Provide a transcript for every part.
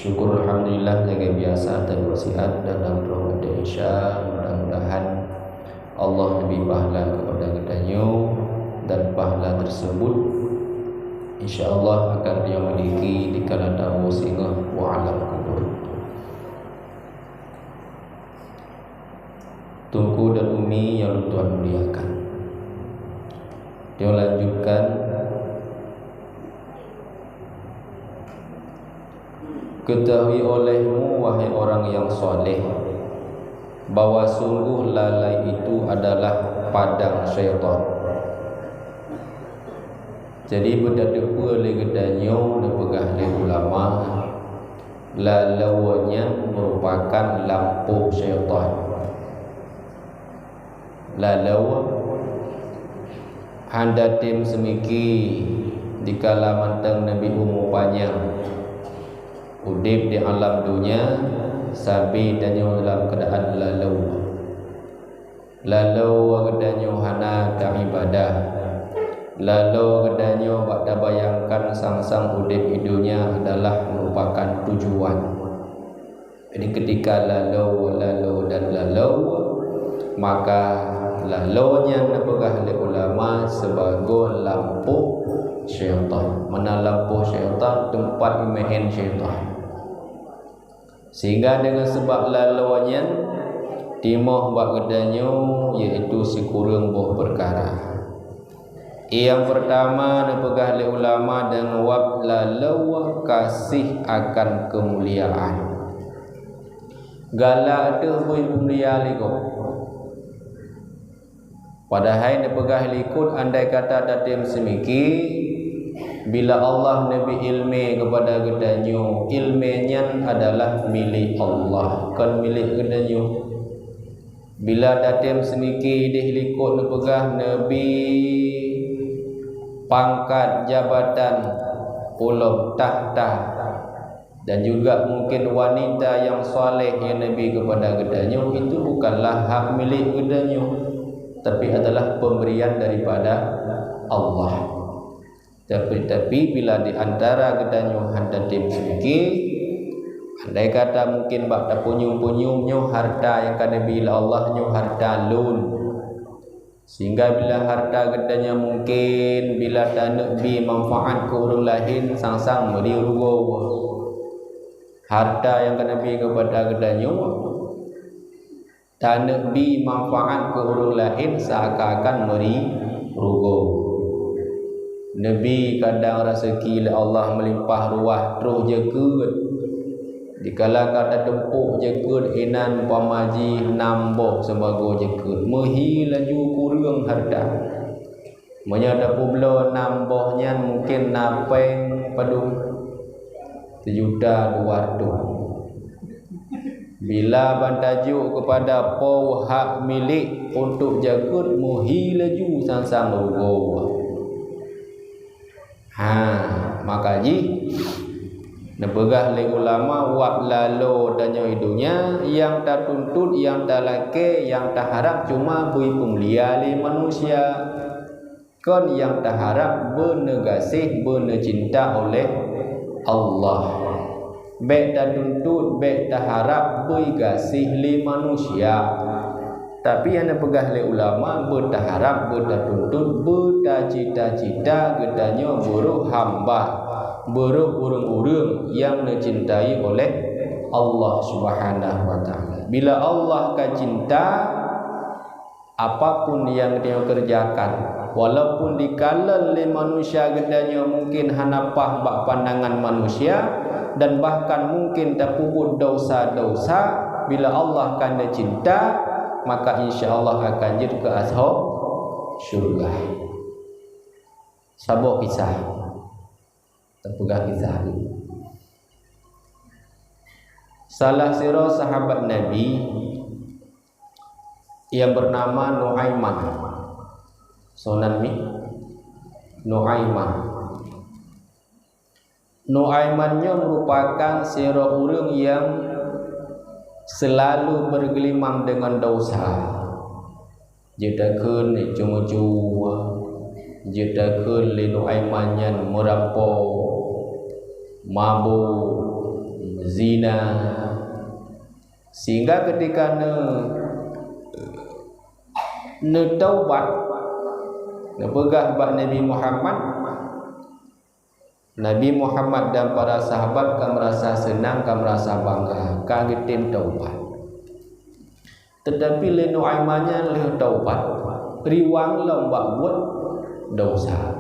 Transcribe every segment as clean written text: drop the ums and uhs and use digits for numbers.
Syukur alhamdulillah jaga biasa dan wasiat dan amroh dan insya mudah-mudahan Allah lebih pahala kepada kedanyo dan pahala tersebut insya Allah akan dia miliki di kala dawu singah wa alam kubur. Tunku dan Umi yang Tuhan muliakan, dia lanjutkan. Ketahui olehmu wahai orang yang soleh, bahwa sungguh lalai itu adalah padang syaitan. Jadi berdadapa oleh gedanyo dan pegah oleh ulama, lalaunya merupakan lampu syaitan. Lalau handa tim semiki di kala mantang Nabi umur panjang udip di alam dunia sabi dan yang dalam keadaan lalau kedanyo hana ka ibadah, lalau kedanyo bakda bayangkan sang-sang udip hidunya adalah merupakan tujuan. Jadi ketika lalau maka lalaunya napegah oleh ulama sebagai lampu syaitan. Mana lampu syaitan tempat main syaitan. Sehingga dengan sebab lalaunya timoh bak gedanyo iaitu si kurang buah perkara. Yang pertama napegah oleh ulama dengan wab lalau kasih akan kemuliaan. Gala ada boy mulia liko. Padahal napegah likut andai kata datim semiki bila Allah nabi ilmi kepada gedanyo, ilminya adalah milik Allah, kan milik gedanyo. Bila datim semiki dihlikut napegah nabi pangkat jabatan pulau tahta dan juga mungkin wanita yang soleh yang nabi kepada gedanyo, itu bukanlah hak milik gedanyo, tapi adalah pemberian daripada Allah. Tapi bila di antara gedanyo handa tim sedikit, andai kata mungkin bak tak punyum-punyumnya harta yang kada bila Allah nyo harta lun, sehingga bila harta gedanya mungkin bila tak nak bi manfaat ke orang lain sang-sang meri rugo. Harta yang kada bi kepada gedanyo tak nak bi manfaat ke orang lain seakan-akan meri rugo. Nabi kadang rezeki Allah melimpah ruah terus jekut. Dikala kata tempuk jekut inan pamaji namboh sebagai jekut. Mehi laju kurang harta. Menyada publo nambohnya mungkin napeng padu 1.200.000. Bila bantajuk kepada pau hak milik untuk jekut mehi laju sang-sang rugo. Maka ji napegah oleh ulama wak lalo dan hidunya yang tak tuntut, yang tak lake, yang tak harap cuma bui pemulia li manusia. Kon yang tak harap bernegasih, bernecinta oleh Allah. Bek tak tuntut, bek tak harap bui gasih li manusia. Tapi yang napegah oleh ulama bertaharap, bertuntut, bercita-cita gedanyo buruh hamba, buruh urung-urung yang dicintai oleh Allah Subhanahu wa taala. Bila Allah ka cinta, apapun yang dia kerjakan, walaupun dikala oleh manusia gedanyo mungkin hanapah bak pandangan manusia dan bahkan mungkin terpubut dosa-dosa, bila Allah kan cinta maka insya-Allah akan jadi ke ashab syurga. Sabok kisah. Terpegah kisah ini. Salah siro sahabat Nabi yang bernama Nuaiman. Sonan mi Nuaiman. Nuaimannya merupakan siro urang yang selalu bergelimang dengan dosa. Jedakun cuma-cuma, jedakun linu aimanyan merampok, mabuk, zina. Sehingga ketika ne taubat, ne pegah bak Nabi Muhammad dan para sahabat kan merasa senang, kan merasa bangga, kan getim taubat. Tetapi le Nu'aimannya le taubat, riwang lembak buat dosa.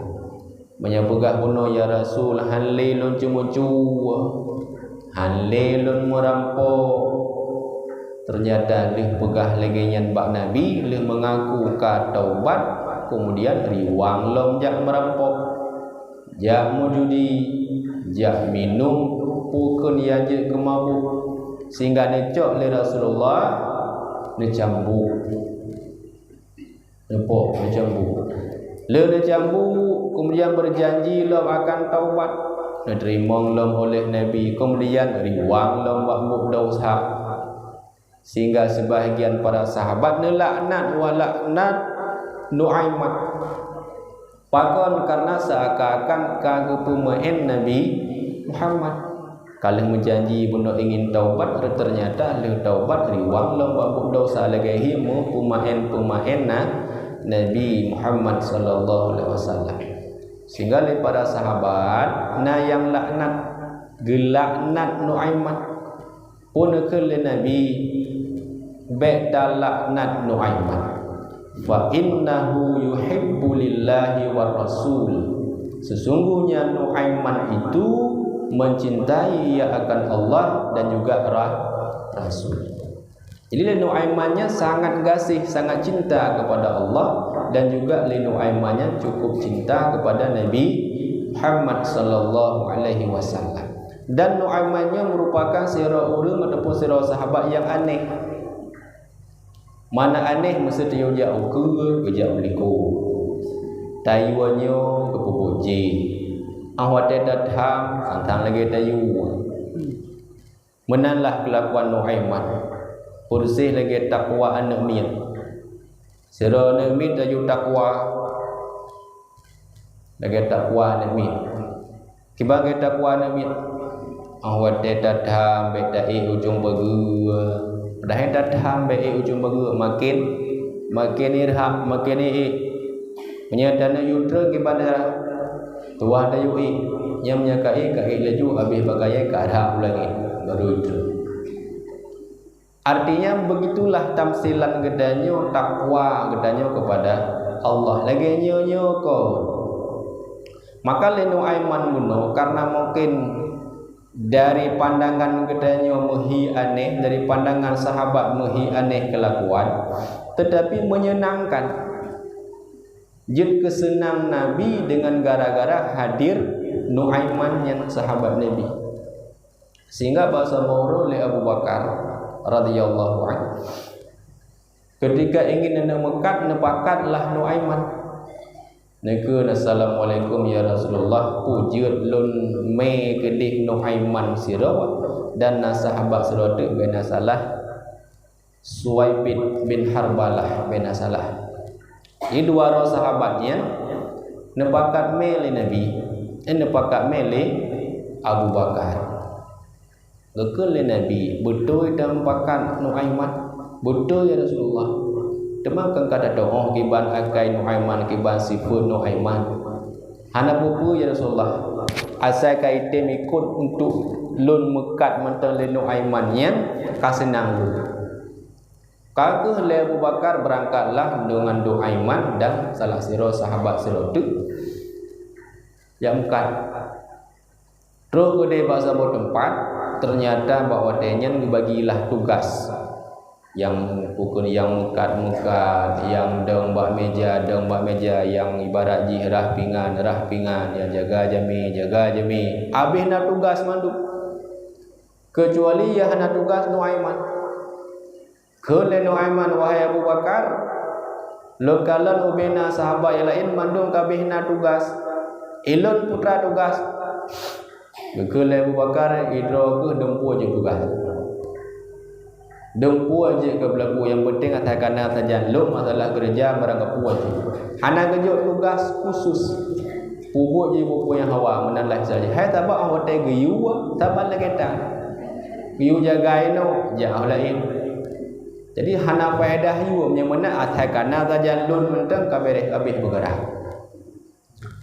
Menyapegah bunuh ya Rasul, hanle lon cemucu, hanle lon merampok. Ternyata le pegah legenyan bak Nabi, le mengaku ka taubat, kemudian riwang lom jak merampok. Jak mujudi, jak minum, pukun yang je kemabuk, sehingga necok le Rasulullah necambuk, nepok necambuk, le necambuk, kemudian berjanji lom akan taubat, diterima lom oleh Nabi, kemudian riwang lom bakbuk dosa, sehingga sebahagian para sahabat nelaknat walaknat Nu'aiman. Pakon karena seakan-akan kagak pemain Nabi Muhammad. Kalau menjanji benda ingin taubat, ternyata le taubat riwang lo babuk dosa lagi himu pemain Nabi Muhammad sallallahu alaihi wasallam. Sehingga le para sahabat na yang laknat gelaknat Nu'aiman pun ke le Nabi ba'da laknat Nu'aiman. Fa innahu yuhibbu lillahi war rasul. Sesungguhnya Nu'aiman itu mencintai ia akan Allah dan juga Rasul. Jadi Nu'aimannya sangat kasih, sangat cinta kepada Allah, dan juga Nu'aimannya cukup cinta kepada Nabi Muhammad sallallahu alaihi wasallam. Dan Nu'aimannya merupakan sira urang ataupun sira sahabat yang aneh. Mana aneh mesti dia jauh ke jauh liko. Tayuannya ke pupuji. Awak datang santang lagi tayu. Menanlah kelakuan Nu'aiman. Pursih lagi takwa anak mian. Sira anak mian tayu takwa. Lagi takwa anak mian. Kibagai takwa anak mian. Awak datang bedai ujung begu. Dah datang baik ujung bagu makin irham makin menyadana yutra kepada tuah dayu yang menyakai kai laju habis bagaya ke arah ulangi baru itu. Artinya begitulah tamsilan gedanyo takwa gedanyo kepada Allah lagi nyo ko. Maka Nu'aiman bunuh karena mungkin dari pandangan gedanyo mehi aneh, dari pandangan sahabat mehi aneh kelakuan, tetapi menyenangkan. Jid kesenang Nabi dengan gara-gara hadir Nu'aiman yang sahabat Nabi. Sehingga bahasa Mauro oleh Abu Bakar radhiyallahu anhu, ketika ingin menemukan nepakatlah Nu'aiman. Neke assalamualaikum ya Rasulullah, pujud lun me kedih Nu'aiman sirah dan sahabat sirah tu bin salah Suwaibid bin Harbalah bin salah. Ini dua orang sahabatnya nepakat mele Nabi, nepakat mele Abu Bakar. Gekele Nabi, betul dan pakat Nu'aiman, betul ya Rasulullah. Demakan kata doa kiban akai Nu'aiman kiban sifat Nu'aiman. Hana buku ya Rasulullah. Asal kaitem ikut untuk lun mekat mentang le Nu'aiman yang kasenang lu. Kagah le Abu Bakar berangkatlah dengan Nu'aiman dan salah siro sahabat siro tu yang mekat. Terus ke bahasa tempat ternyata bahawa dia dibagilah tugas yang pukul yang mukat yang deng bak meja yang ibarat jirah pingan yang jaga jami habis nak tugas mandu kecuali ya nak tugas Nu'aiman ke Nu'aiman wahai Abu Bakar lokalan ubena sahabat yang lain mandung kabeh nak tugas ilun putra tugas ke Abu Bakar idro ke dempu je tugas dempu aja ke belaku yang penting atas kana saja lu masalah kerja barang kepu aja hana kerja tugas khusus pubuk je buku yang hawa menalai saja hai tabak awak teh geyu tabak lagi tak yu jaga ino jauh lain. Jadi hana faedah yu yang mana atai kana tajalun mentang kabeh habis bergerak.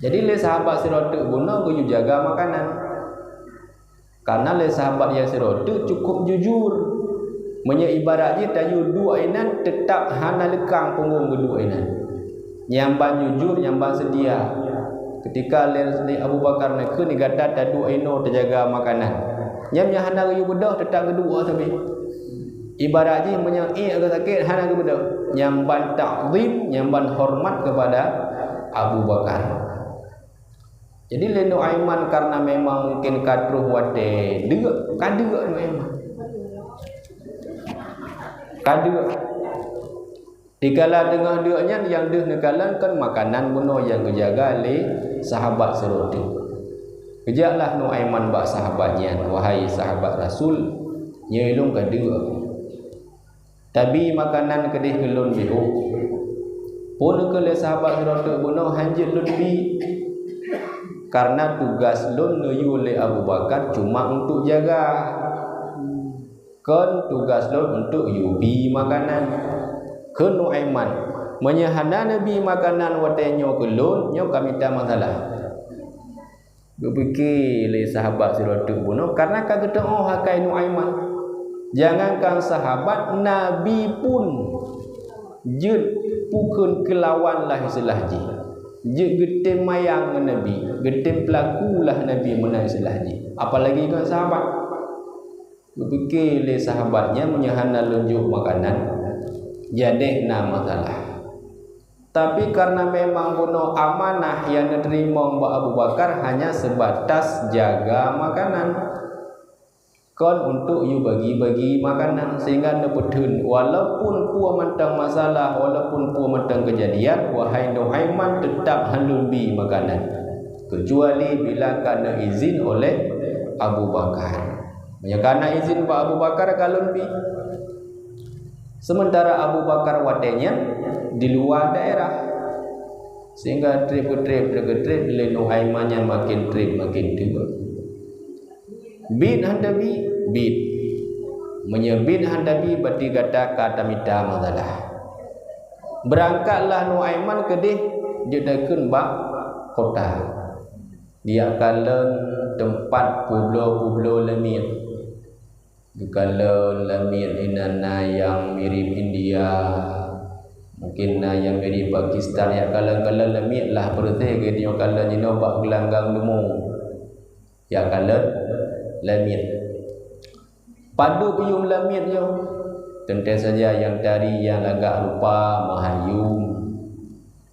Jadi le sahabat sirotu guna yu jaga makanan. Karena le sahabat yang sirotu cukup jujur. Menya ibaratnya tayu dua inan tetap hana lekang punggung kedua inan. Nyamban jujur, nyamban sedia. Ketika le Abu Bakar nak ni gata tadu ino terjaga makanan. Nyamnya hana yu bedah tetap kedua tapi. Ibaratnya menya agak sakit hana ke bedah. Nyamban ta'zim, nyamban hormat kepada Abu Bakar. Jadi le Nuaiman karena memang mungkin kadruh wate deuk kadeu Nuaiman. Kadeu. Dikala dengar deuknya yang deuh negalan kan makanan buno yang kejaga le sahabat seroti. Kejaklah Nuaiman bak sahabatnya, wahai sahabat Rasul, nyelung kadeu. Tapi makanan kedih kelun bihu. Pun ke le sahabat seroti buno hanjit lun bi. Karena tugas lun nuyu oleh Abu Bakar cuma untuk jaga. Kan tugas lun untuk yubi makanan. Ke Nuaiman menyahana Nabi makanan watenyo ke lun, nyo kami tak masalah. Berfikir le sahabat sirotu bunuh karena kagak oh hakai Nuaiman. Jangankan sahabat, Nabi pun jud pukun kelawan lah istilahnya. Je getem mayang Nabi, getem pelakulah Nabi menang selahji. Apalagi kan sahabat. Berfikir le sahabatnya menyahana lunjuk makanan, jadi nama masalah. Tapi karena memang bunuh amanah yang diterima Mbak Abu Bakar hanya sebatas jaga makanan. Kon untuk you bagi-bagi makanan sehingga nepetun walaupun pua mentang masalah, walaupun pua mentang kejadian, wahai Nuaiman tetap halumbi makanan kecuali bila kena izin oleh Abu Bakar. Karena izin Pak Abu Bakar kalumbi. Sementara Abu Bakar watenya di luar daerah sehingga trip le Nuaiman yang makin trip makin tiba. Bin handabi bid menyebin handabi berarti kata kata mita masalah. Berangkatlah Nuaiman kedih jedakeun bak kota. Dia kalen tempat pulau-pulau lemit. Kalen lemit inana yang mirip India, mungkin yang mirip Pakistan ya kalen lemit lah perteh gitu kalen ini bak gelanggang demu. Ya kalen lamit. Padu piyum lamit yo. Tentu saja yang dari yang agak rupa mahayum,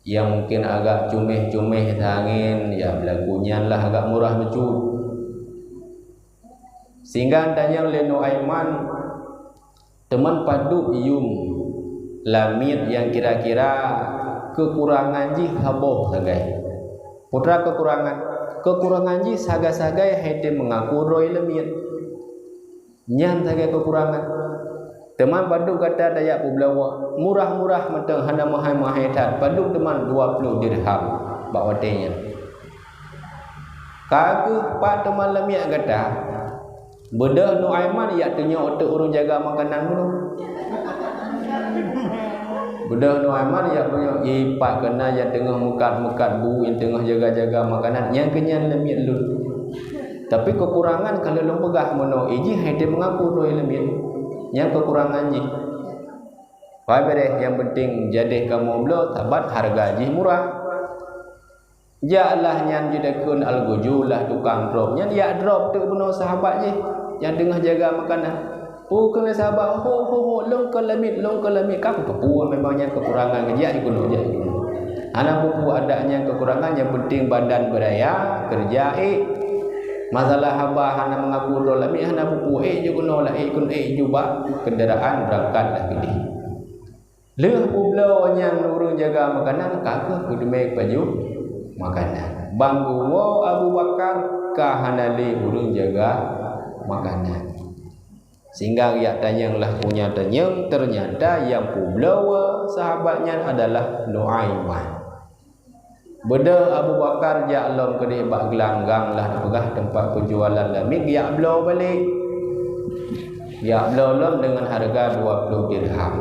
yang mungkin agak cumeh-cumeh angin, ya belakunya lah agak murah mecut. Sehingga tanya oleh Nuaiman, teman padu piyum lamit yang kira-kira kekurangan ji haboh sagai. Putra kekurangan ji sagai-sagai hete mengaku roy lemit nyan sagai kekurangan. Teman padu kata dayak publawa murah-murah mentang hana mahal-mahal tat padu teman 20 dirham bawatenya. Kagu pak teman lemit kata bedah Nuaiman ya tanya otak urung jaga makanan dulu. Bedah Nuaiman ya punya ipak kena yang tengah mekat-mekat bu yang tengah jaga-jaga makanan yang kenyan lemit lun. Tapi kekurangan kalau lom pegah mono iji hede mengaku roi lemit. Yang kekurangan ji. Wahai bereh yang penting jadi kamu belo tabat harga ji murah. Jalah nyan jidakun al-gujulah tukang drop. Nyan ya drop tu benar sahabat je yang tengah jaga makanan. Kena sahabat ho long ke lemit kau kepuan memangnya kekurangan kerja ikuno je. Anak pupu adanya kekurangan yang penting badan beraya kerja masalah haba hana mengaku ro lemit hana pupu juga lah ikun juga kendaraan berangkatlah gini. Leuh publau yang urung jaga makanan kakak kudu make baju makanan. Banggu wo Abu Bakar kahanali urung jaga makanan. Sehingga ia tanyanglah punya tanyang ternyata yang publawa sahabatnya adalah Nuaiman. Beda Abu Bakar ja'lam kedih bak gelanggang lah pegah tempat penjualan lamik ya blau balik. Dia belum dengan harga 20 dirham.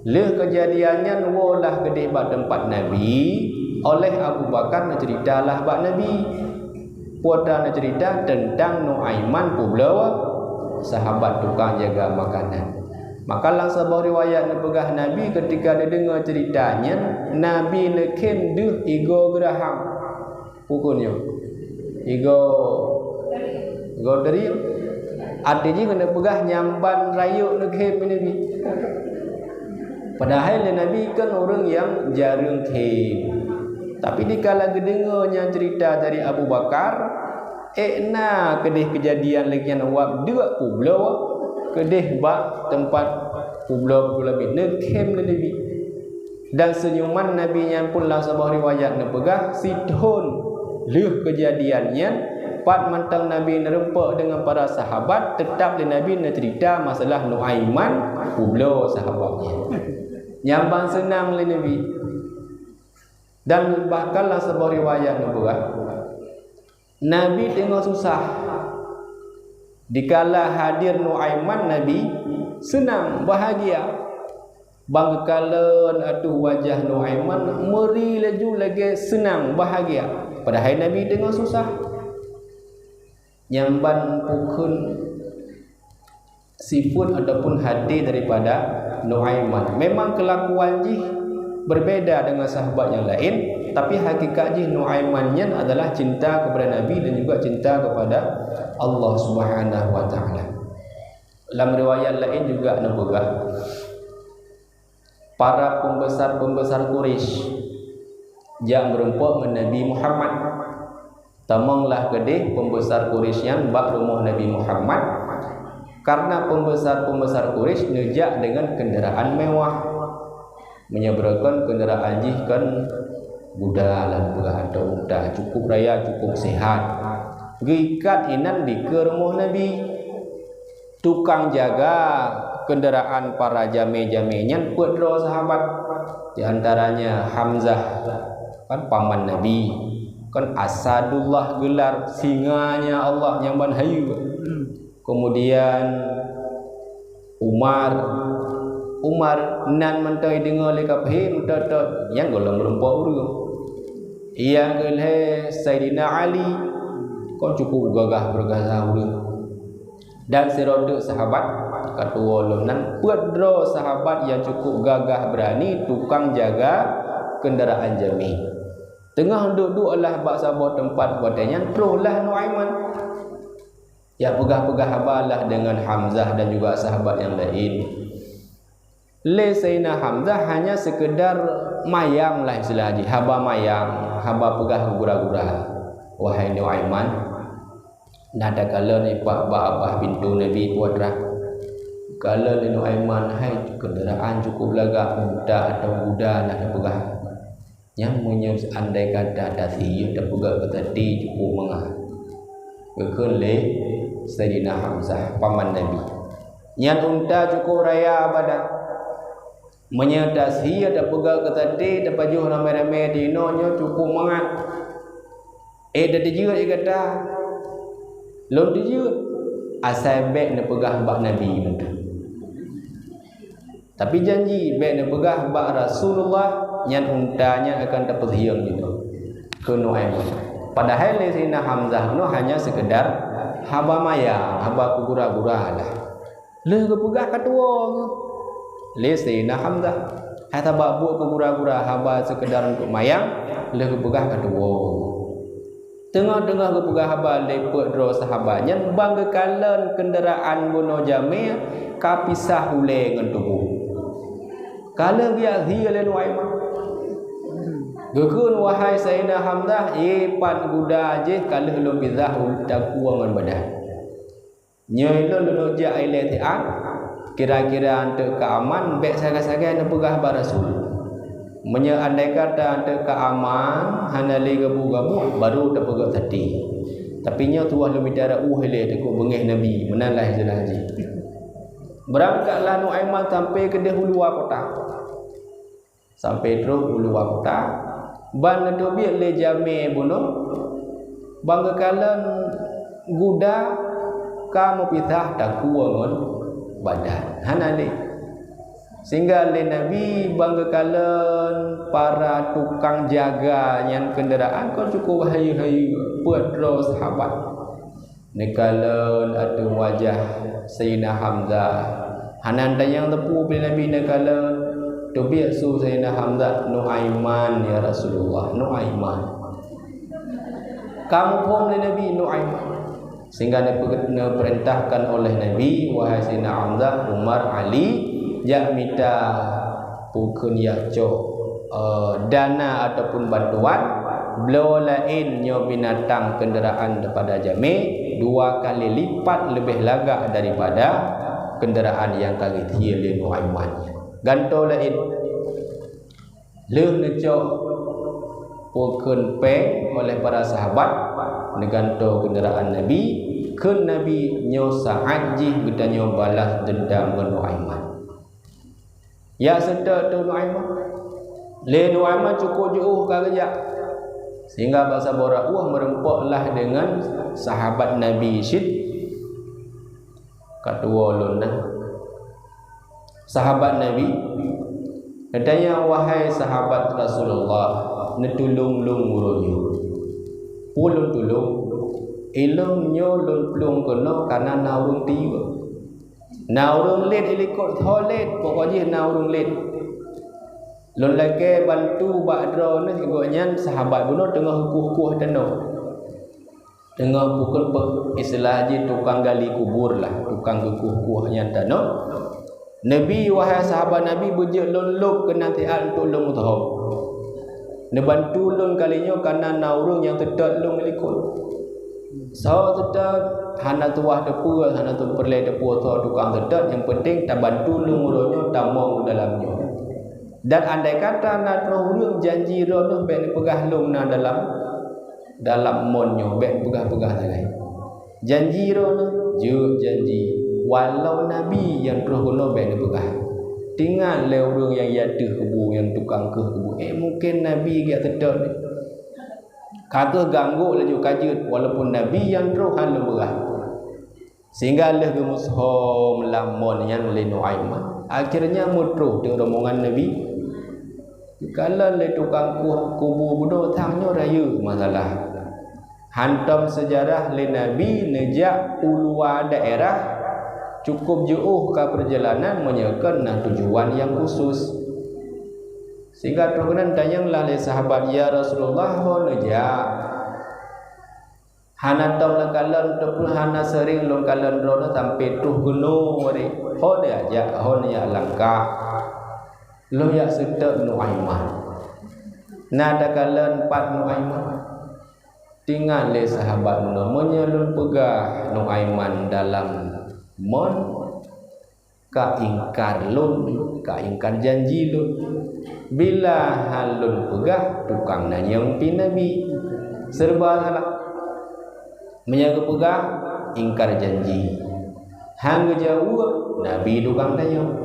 Leh kejadiannya walah gede bak tempat Nabi oleh Abu Bakar nak ceritalah bak Nabi. Puan nak cerita tentang Nuaiman pula sahabat tukang jaga makanan. Maka lang sebuah riwayat yang pegah Nabi ketika dia dengar ceritanya, Nabi nekem duh igo geraham pukulnya. Igo dari artinya kena pegah nyamban rayuk nekem Nabi. Padahal Nabi kan orang yang jarang kem. Tapi dikala dengarnya cerita dari Abu Bakar, kedih kejadian lagi yang awak dua pulau kedih bak tempat pulau lebih nekem Nabi. Dan senyuman Nabi nya pun lah sebuah riwayat nepegah sidhun leh kejadiannya pat mantang Nabi nerempak dengan para sahabat tetap Nabi nak cerita masalah Nuaiman pulau sahabatnya. Nyambang senang oleh Nabi. Dan bahkanlah sebuah riwayat nubuah Nabi tengok susah dikala hadir Nuaiman Nabi senang bahagia bangkalan atuh wajah Nuaiman meri laju lagi senang bahagia padahal Nabi tengok susah nyamban pukul sifat ataupun hati daripada Nuaiman. Memang kelakuan jih berbeda dengan sahabat yang lain, tapi hakikat jih Nuaimannya adalah cinta kepada Nabi dan juga cinta kepada Allah Subhanahu wa taala. Dalam riwayat lain juga nabugah para pembesar-pembesar Quraisy yang berempuk dengan Nabi Muhammad. Tamanglah gede pembesar Quraisy yang bak rumah Nabi Muhammad karena pembesar-pembesar Quraisy nejak dengan kenderaan mewah. Menyeberangkan kenderaan jih kan budak lan atau unta cukup raya cukup sehat. Gikat inan di ke rumah Nabi. Tukang jaga kenderaan para jame-jamenya pedro sahabat. Di antaranya Hamzah kan paman Nabi. Kan Asadullah gelar singanya Allah yang banhayu. Kemudian Umar nan mentai dengar lekap mentot yang golong berempok urung. Ia gelhe Sayyidina Ali kau cukup gagah bergazah urung. Dan serodok sahabat katua lonan pedro sahabat yang cukup gagah berani tukang jaga kenderaan jami. Tengah duduk Allah bak sabah tempat buatannya terulah Nuaiman. Ya pegah-pegah habalah dengan Hamzah dan juga sahabat yang lain. Sayyidina Hamzah hanya sekedar mayang lah istilah haji, haba mayang, haba pegah gura-gura. Wahai Nuaiman, nada kala ni pak abah pintu Nabi puatra. Kala ni Nuaiman hai kenderaan cukup lagak muda atau budak nak pegah. Yang menyus andai kata ada siyu dah pegah tadi cukup mengah. Bekele Sayyidina Hamzah paman Nabi. Yang unta cukup raya badan. Menyedasi ada pegang ke tadi ada baju ramai-ramai dinonya cukup mangat. Dah dijut dia kata lom dijut asal beg nak pegah bak Nabi betul. Tapi janji beg nak pegah bak Rasulullah yang untanya akan dapat hiang gitu. Ke Nuaiman. Padahal Sayyidina Hamzah no hanya sekedar haba maya, haba kugura-gura lah. Leh ke pegah katua. Sayyidina Hamzah hata bak buat kegura-gura haba sekedar untuk mayang leh kepegah kedua. Tengah-tengah kepegah haba lepet dro sahabatnya banggakan kenderaan buno jami kapisah hule dengan tubuh. Kalau dia hiale Nuaiman. Gekun wahai Sayyidina Hamzah pan guda je kalau lu bizah tak kuangan badan. Nyai lu ja ile tian kira-kira untuk keaman baik sagai-sagai nak pegah bar Rasul. Andai kata untuk keaman hanali gabu-gabu baru tak pegah tadi. Tapi nya tuah lebih darah hele tekuk bengih Nabi menalah jelah haji. Berangkatlah Nuaiman sampai ke hulu kota. Sampai terus hulu kota. Ban tu biar le jame bunuh. Banggakan guda kamu pitah tak kuangon badan. Hanali. Sehingga le Nabi bangga kalen para tukang jaga yang kenderaan kau cukup hayu-hayu pedro sahabat. Nekalen ada wajah Sayyidina Hamzah. Hanan yang tepu bila Nabi nekalen tu biasu Sayyidina Hamzah Nuaiman ya Rasulullah, Nuaiman. Kamu pun le Nabi Nuaiman. Sehingga diperintahkan oleh Nabi wahai Sayyidina Hamzah, Umar, Ali jak minta pukun yakco dana ataupun bantuan beliau lain nyo binatang kenderaan daripada Jami 2 kali lipat lebih lagak daripada kenderaan yang kali hilir Nuaiman. Ganto lain leuh necok pukun pe oleh para sahabat neganto kenderaan Nabi ke Nabi nyo saajih kita nyo balas dendam dengan Nuaiman. Ya sedar tu Nuaiman. Le Nuaiman cukup jauh kerja. Sehingga bahasa borak merempaklah dengan sahabat Nabi Syed. Kedua luna. Sahabat Nabi katanya wahai sahabat Rasulullah, netulung lung urunyo. Pulun tulung ilung nyo lun plung kono karena naurung tiba. Naurung led ilikot tholet pokoknya naurung led. Lon lagi bantu bakdro ni kegoknya sahabat bunuh tengah kukuh teno. Tengah pukul istilah je tukang gali kubur lah, tukang kukuhnya teno. Nabi wahai sahabat Nabi bejek lon lop kena tial tolong tahu. Ne bantu lon kalinya karena naurung yang tedak lon ilikot. So tedak hana tuah depu hana tu perle depu tu tukang tedak yang penting tak bantu lumurunyo tak mau dalamnya. Dan andai kata nak rohulung janji roh ben pegah lung na dalam monyo ben pegah-pegah sangai. Janji roh je janji walau nabi yang roh no ben pegah. Tinggal le urang yang yadeh kebu yang tukang ke kebu. Mungkin nabi dia tedak ni. Kata ganggu laju kajut walaupun Nabi yang roh halu berah. Sehingga leh gemushom lamon yang le Nuaiman. Akhirnya mutruh dengan rombongan Nabi. Kalau le tukang kubu budo tangnya raya masalah. Hantam sejarah le Nabi nejak ulua daerah cukup jauh ke perjalanan menyekan tujuan yang khusus. Sehingga terkenan tanyanglah le sahabat ya Rasulullah ho neja hana tong lakalan ataupun hana sering long kalan rono sampai tuh gunung mari ho dia aja ho ya langkah lo ya sedek Nuaiman nada kalan 4 Nuaiman tinggal le sahabat namanya lun pegah Nuaiman dalam mon ka ingkar janji lun bila halun pegah tukang nanyang pi Nabi serba salah menjaga pegah ingkar janji hang jauh Nabi tukang nanyang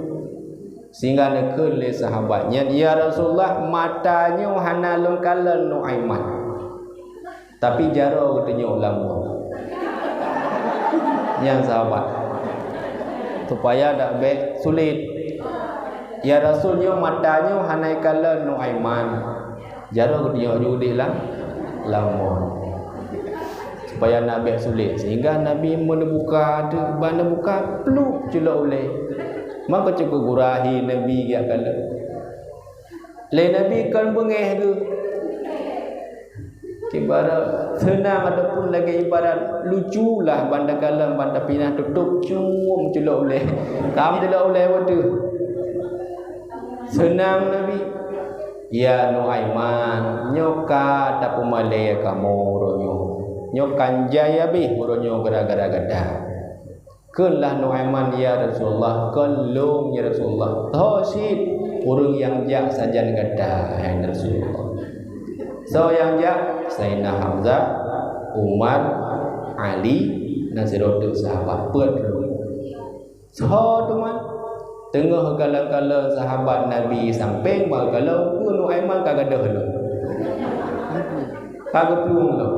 sehingga nekel le sahabatnya ya Rasulullah matanya hana lun kalan Nuaiman tapi jaro katanya ulama yang sahabat supaya tak baik sulit. Ya Rasulnya matanya hanai kala Nuaiman. Jaro dia judi lah lama. Supaya nak baik sulit sehingga Nabi menebuka bana buka peluk celak oleh. Maka cukup gurahi Nabi dia kala. Le Nabi kan bengeh tu. Ibarat senang ataupun lagi ibarat lucu lah banda kalam banda pinah tutup cium celak oleh kamu celak oleh waktu senang Nabi ya Nuaiman nyoka tak pemale kamu ronyo nyokan jaya bih ronyo gara-gara gadah kelah Nuaiman ya Rasulullah kelung ya Rasulullah tosid urang yang jak sajan gadah ya Rasulullah. So yang jak Sayyidina Hamzah, Umar, Ali dan serotok sahabat pun. So teman tengah kala-kala sahabat Nabi sampai kalau pun Nuaiman kagak ada lu. Kagak pelung lu.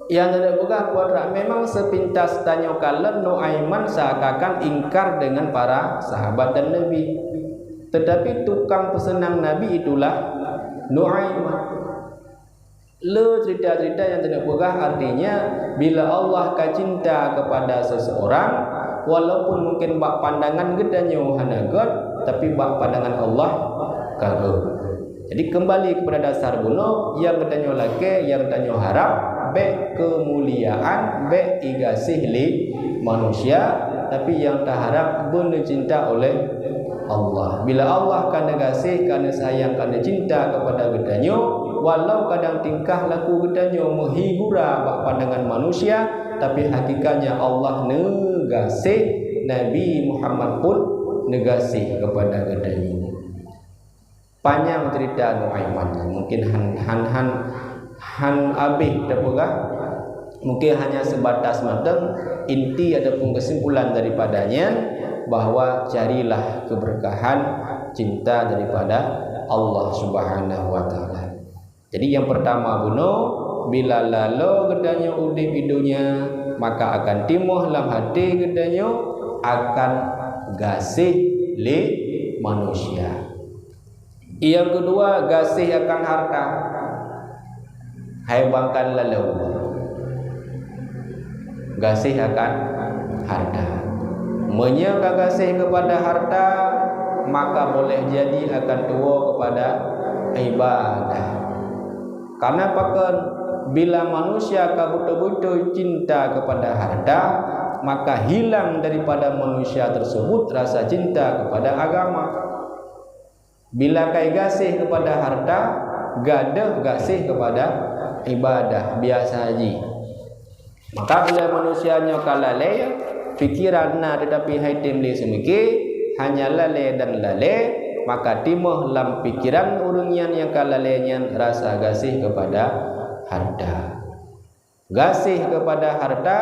Yang tidak buka kuadrat memang sepintas tanya kala Nuaiman seakan ingkar dengan para sahabat dan Nabi. Tetapi tukang pesenang Nabi itulah Nuaiman. Le cerita-cerita yang tidak buka artinya bila Allah cinta kepada seseorang, walaupun mungkin bak pandangan gedanya hanagot, tapi bak pandangan Allah kagum. Jadi kembali kepada dasar bunuh yang gedanya laki, yang gedanya harap be kemuliaan, be igasih li manusia, tapi yang tak harap benar cinta oleh Allah. Bila Allah kena kasih, kena sayang, kena cinta kepada gedanya, walau kadang tingkah laku gedanya menghibura bak pandangan manusia, tapi hakikatnya Allah negasih, Nabi Muhammad pun negasih kepada gedanya. Panjang cerita Nuaiman, mungkin han abih terpegah, mungkin hanya sebatas matang. Inti ataupun kesimpulan daripadanya bahwa carilah keberkahan cinta daripada Allah Subhanahu wa taala. Jadi yang pertama bunuh, bila lalu gedanya udip hidunya, maka akan timuh dalam hati gedanya akan gasih li manusia. Yang kedua, gasih akan harta. Hai bangkan lalu, gasih akan harta. Menyangka gasih kepada harta, maka boleh jadi akan tua kepada ibadah. Karena pakan bila manusia betul-betul cinta kepada harta, maka hilang daripada manusia tersebut rasa cinta kepada agama. Bila kai gasih kepada harta, gadah gasih kepada ibadah biasa haji. Maka bila manusianya kalalai fikiran na tetapi haitim li semiki hanya lalai dan lalai, maka timuh dalam pikiran urungian yang kalalainya rasa gasih kepada harta. Gasih kepada harta,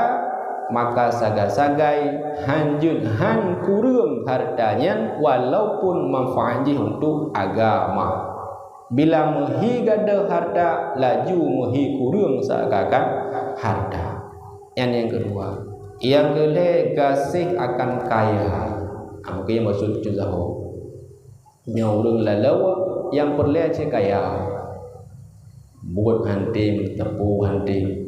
maka sagai-sagai hanjun han kurung hartanya walaupun manfaatnya untuk agama. Bila mehi gada harta, laju mehi kurung seakan harta. Yang kedua, yang kedua gasih akan kaya. Mungkin maksud juzaho. Nyaurung lalawa yang perlu cek kaya. Buat hantim, tepu hantim.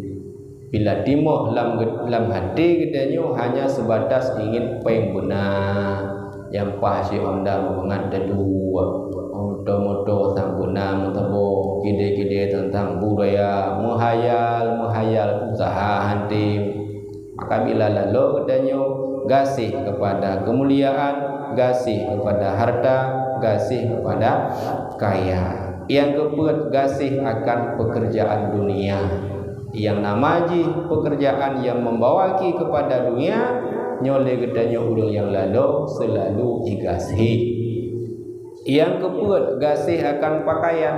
Bila timuh dalam hati gedanya hanya sebatas ingin peng benar, yang pasti onda mengat dua moto-moto tentang benar mentabo gede-gede tentang budaya menghayal usaha hantim. Maka bila lalu gedanya gasih kepada kemuliaan, gasih kepada harta, gasih kepada kaya. Yang keempat, gasih akan pekerjaan dunia. Yang namaji pekerjaan yang membawa ki kepada dunia, nyole gedanya urang yang lalu selalu igasihi. Yang keempat, gasih akan pakaian.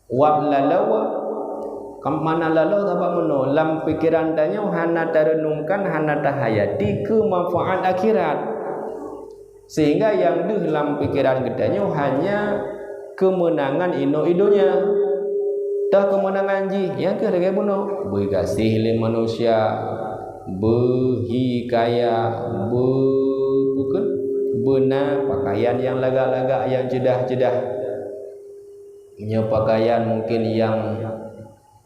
Wab lalawa mana lalu apa meno lam pikiran tanya hana tarenungkan hana tahayati kemanfaat akhirat, sehingga yang di dalam pikiran gedanya hanya kemenangan idunya. Dah kemenangan ji yang ke lagi bunuh bergasih le manusia berhi kaya bukan benar pakaian yang lagak-lagak yang jedah-jedah punya pakaian mungkin yang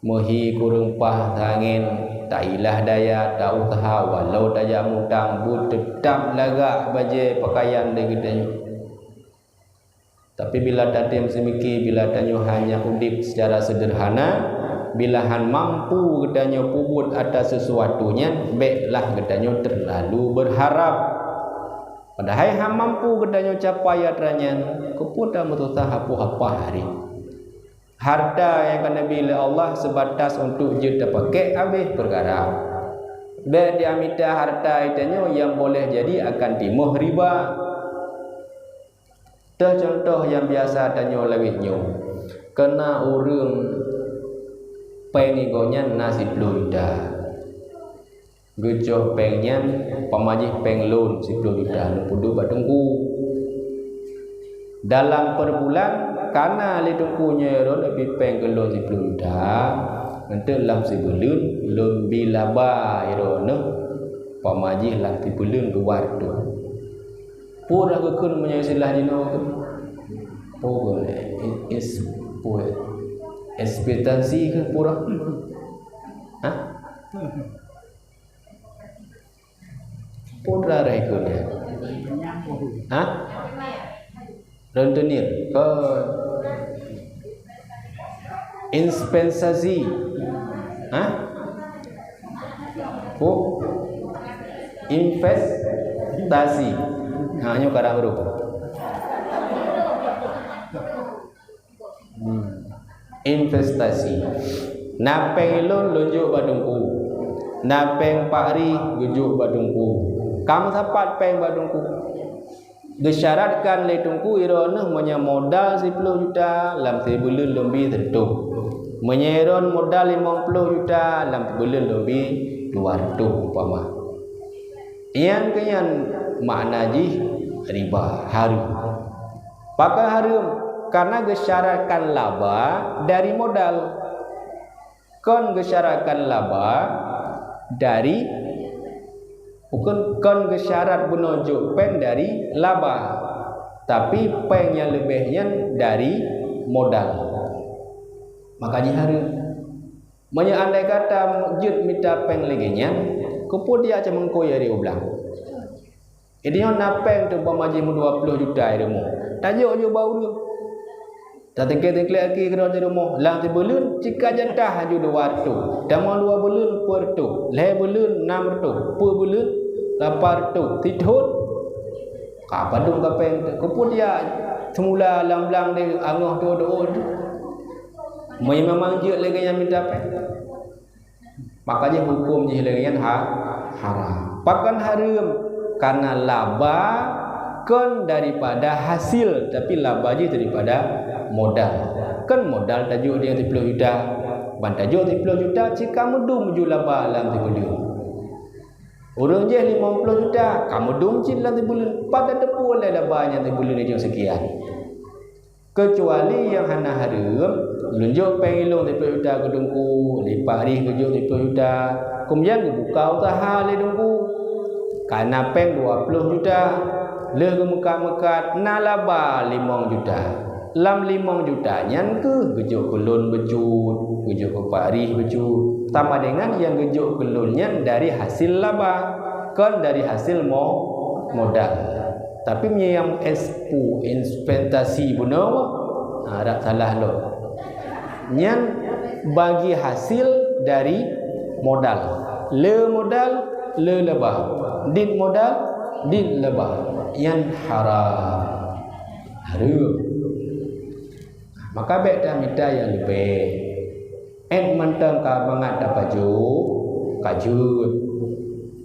mehi kurung pah angin tak ilah daya tak usaha walau tajam mutang bu tetap lagak baje pakaian de gedenya. Tapi bila datim semiki, bila tanya hanya hidup secara sederhana, bila han mampu gedanya pubut atas sesuatunya, baiklah gedanya terlalu berharap. Padahal han mampu gedanya capai atranya, keputa mutusah apa hari. Harta yang kena bila Allah sebatas untuk juta pakai habis perkara. Baik diamita harta itanya yang boleh jadi akan timuh riba. Dah contoh yang biasa tanya lawitnya, kena urang pengigonya nasi peluda, gejoh pengnya pamajih penglun si peluda, lupudu batungku. Dalam per bulan, karena lidungkunya ron lebih penggelun si peluda, Untuk lam sebelum lebih laba irona pamajih lam sebelum luar tu. Pura ke kun menyesilah dino tu. Pura is pura. Ekspektasi ke pura? Ha? Pura rekun ya. Ha? Rentenir ke inspensasi. Ha? Oh, investasi. Hanya kadang huruf. Investasi. Napeng ilun lunjuk badungku. Napeng pakri gujuk badungku. Kamu sapat peng badungku. Disyaratkan le tungku irona punya modal 10 juta dalam sebulan lebih tentu. Menyeron modal 50 juta dalam sebulan lebih 200 umpama. Yang kenyan makna ji riba haram. Pakai haram karena gesyaratkan laba dari modal. Kon gesyaratkan laba dari bukan kon gesyarat menunjuk pen dari laba, tapi pen yang lebihnya dari modal. Makanya haram. Andai kata jut minta pen leginya, kupu dia macam mengkoy dari ulang. Ini yang napeng tu pamaji 20 juta iremu. Tajuk je bau dia. Tak tengke-tengke lagi kena di rumah. Lang ti belun jika jantah haju 200. Dah mau 2 belun per tu. Le belun 600. Per belun 800. Titut. Ka padung ka peng tu. Kupu dia semula lang-lang dia angah tu. Memang je lagi yang minta peng. Makanya hukum je lagi yang haram. Pakan haram karena laba kan daripada hasil, tapi laba je daripada modal. Kan modal tajuk dia 30 juta. Ban tajuk 30 juta jika kamu dum ju laba dalam 30 juta. Orang je 50 juta, kamu dum je dalam 30 juta. Pada tepu oleh labanya 30 juta sekian. Kecuali yang hana haram, lunjuk pengilung 30 juta ke dungku, lipat hari kejuk 30 juta. Kemudian buka usaha le dungku. Karena peng 20 juta. Leh ke mekat-mekat na laba 5 juta. Lam 5 juta nyan ke gejuk kelun becut, gejuk ke parih becut. Sama dengan yang gejuk kelunnya dari hasil laba, kan dari hasil modal. Tapi yang expo investasi benar, tak salah lo. Nyan bagi hasil dari modal. Le modal, le laba. Din modal, din laba. Yang haram. Maka baik dah minta yang lebih. Mentang ka bangat dapat kajut.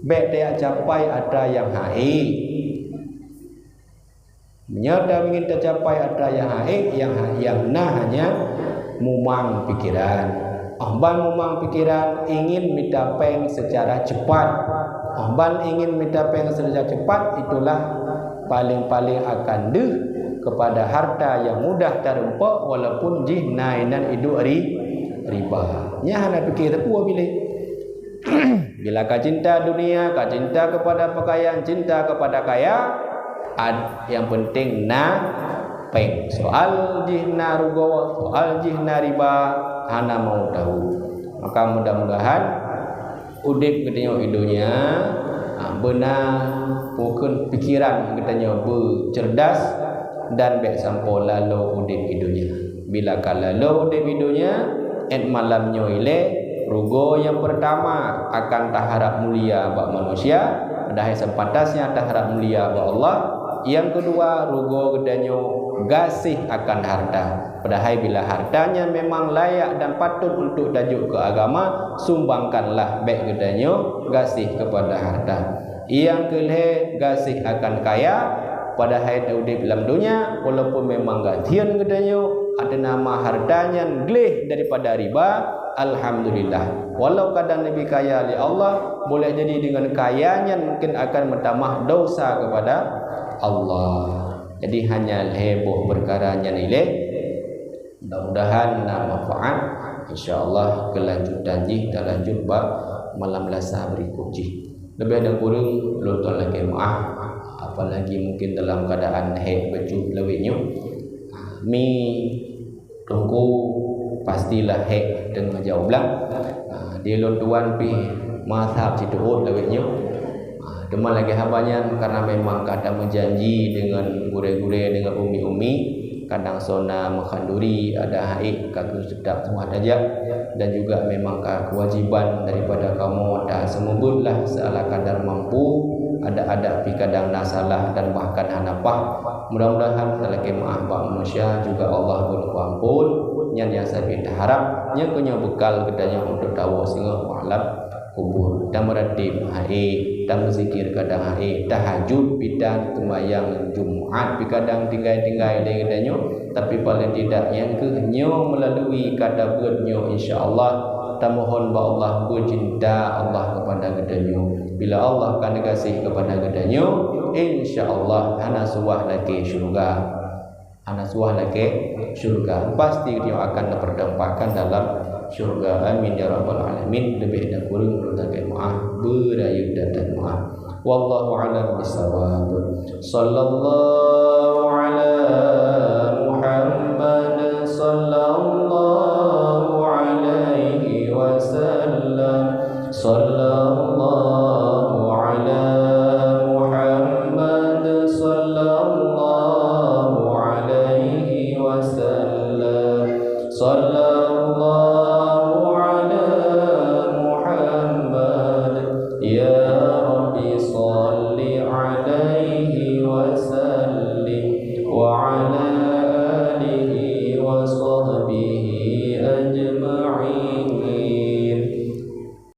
Baik dia capai ada yang haid. Nyata ingin tercapai ada yang haid, yang hanya mumang pikiran. Ban mumang pikiran ingin minta peng secara cepat. Ban ingin minta peng secara cepat, itulah paling-paling akan kepada harta yang mudah terempak walaupun jihnainan idu riba. Nya hana fikir tepu bila. Bila ka cinta dunia, ka cinta kepada pakaian, cinta kepada kaya, yang penting peng. Soal jihna rugawa, soal jihna riba hana mau tahu. Maka mudah-mudahan udip katanya hidunya benar bukan pikiran katanya bercerdas dan baik sampo lalu udip hidunya. Bila kalau udip hidunya malamnya ile rugo yang pertama akan taharap mulia bak manusia, padahal sempatasnya taharap mulia bak Allah. Yang kedua rugo katanya gasih akan harta. Padahal bila hartanya memang layak dan patut untuk tajuk ke agama, sumbangkanlah baik katanya gasih kepada harta. Yang kelih gasih akan kaya. Padahal udip dalam dunia walaupun memang gatian katanya ada nama hartanya gleh daripada riba, alhamdulillah. Walau kadang lebih kaya oleh Allah, boleh jadi dengan kayanya mungkin akan bertambah dosa kepada Allah. Jadi hanya heboh perkaranya nilai. Mudah-mudahan manfaat InsyaAllah kelanjutan jih dan lanjut bab malam lasa berikut jih. Lebih ada kurang luntun lagi maaf, apalagi mungkin dalam keadaan haid baju lewetnya mi tunggu pastilah haid dengan jauh belang dia luntuan pi mazhab situ lewetnya deman lagi habanya karena memang kadang menjanji dengan gure-gure dengan umi-umi kadang sona mengkanduri ada haid kaki sedap semua aja dan juga memang kewajiban daripada kamu dah semubutlah seala kadar mampu ada pi kadang nasalah dan bahkan hanapah mudah-mudahan selagi maaf manusia juga Allah berkuampun yang saya harap nya punya bekal kedanya untuk tahu sehingga alam kubur dan meredip haid dan berzikir kadang haid tahajud bidang sembahyang Jumat kadang tinggal-tinggal dengan tapi paling tidak yang kenyo melalui kata bernyo insyaallah kita mohon ba Allah bercinta Allah kepada kedanyo bila Allah akan kasih kepada kedanyo insyaallah hana suah lagi syurga pasti dia akan terdampakkan dalam syurga amin ya rabbal alamin. Lebih dan kurang berbagai maaf berayut dan maaf wallahu a'lam bissawab. Sallallahu ala Muhammad sallallahu alaihi wasallam sallallahu ala Muhammad sallallahu alaihi wasallam sallallahu ala Muhammad ya Rabbi salli alaihi wasallim wa ala alihi wa sahbihi ajma'in.